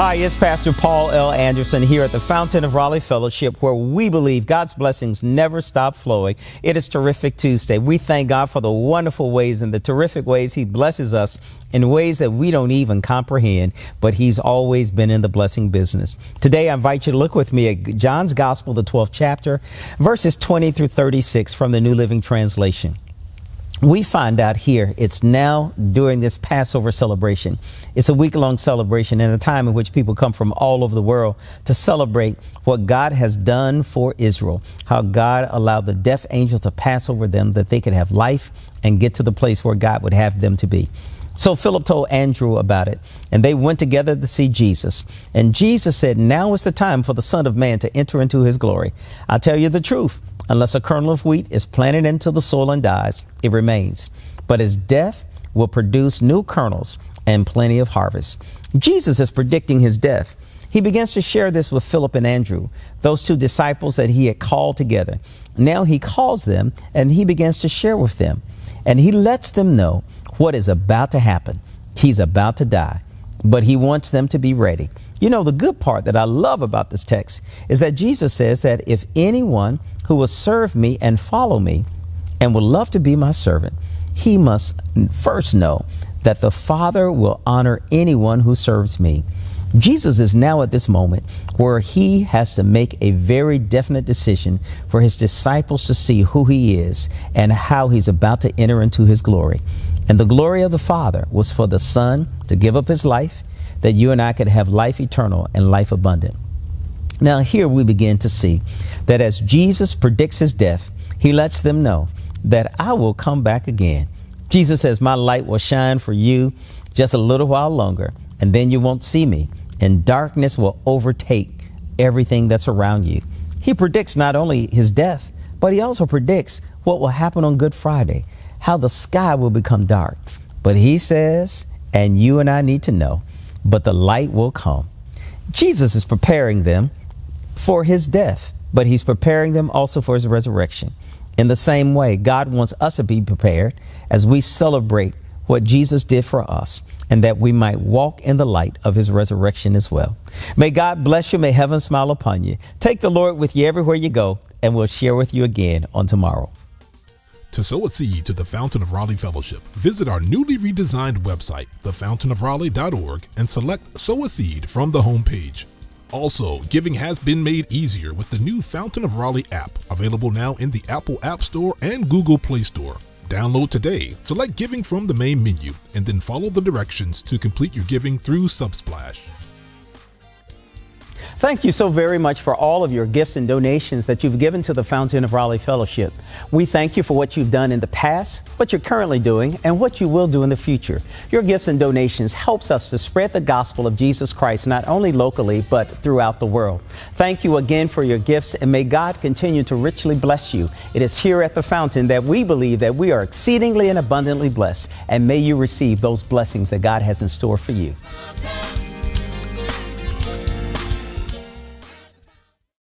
Hi, it's Pastor Paul L. Anderson here at the Fountain of Raleigh Fellowship, where we believe God's blessings never stop flowing. It is Terrific Tuesday. We thank God for the wonderful ways and the terrific ways He blesses us in ways that we don't even comprehend, but He's always been in the blessing business. Today, I invite you to look with me at John's Gospel, the 12th chapter, verses 20 through 36 from the New Living Translation. We find out here it's now during this Passover celebration. It's a week-long celebration and a time in which people come from all over the world to celebrate what God has done for Israel, how God allowed the death angel to pass over them that they could have life and get to the place where God would have them to be. So Philip told Andrew about it, and they went together to see Jesus. And Jesus said, "Now is the time for the Son of Man to enter into his glory. I tell you the truth. Unless a kernel of wheat is planted into the soil and dies, it remains. But his death will produce new kernels and plenty of harvest." Jesus is predicting his death. He begins to share this with Philip and Andrew, those two disciples that he had called together. Now he calls them and he begins to share with them. And he lets them know what is about to happen. He's about to die, but he wants them to be ready. You know, the good part that I love about this text is that Jesus says that if anyone who will serve me and follow me and will love to be my servant, he must first know that the Father will honor anyone who serves me. Jesus is now at this moment where he has to make a very definite decision for his disciples to see who he is and how he's about to enter into his glory. And the glory of the Father was for the Son to give up his life, that you and I could have life eternal and life abundant. Now here we begin to see that as Jesus predicts his death, he lets them know that I will come back again. Jesus says, "My light will shine for you just a little while longer, and then you won't see me, and darkness will overtake everything that's around you." He predicts not only his death, but he also predicts what will happen on Good Friday, how the sky will become dark. But he says, and you and I need to know, but the light will come. Jesus is preparing them for his death, but he's preparing them also for his resurrection. In the same way, God wants us to be prepared as we celebrate what Jesus did for us, and that we might walk in the light of his resurrection as well. May God bless you. May heaven smile upon you. Take the Lord with you everywhere you go, and we'll share with you again on tomorrow. To sow a seed to the Fountain of Raleigh Fellowship, visit our newly redesigned website, thefountainofraleigh.org, and select Sow a Seed from the homepage. Also, giving has been made easier with the new Fountain of Raleigh app, available now in the Apple App Store and Google Play Store. Download today, select Giving from the main menu, and then follow the directions to complete your giving through Subsplash. Thank you so very much for all of your gifts and donations that you've given to the Fountain of Raleigh Fellowship. We thank you for what you've done in the past, what you're currently doing, and what you will do in the future. Your gifts and donations helps us to spread the gospel of Jesus Christ, not only locally, but throughout the world. Thank you again for your gifts, and may God continue to richly bless you. It is here at the Fountain that we believe that we are exceedingly and abundantly blessed, and may you receive those blessings that God has in store for you.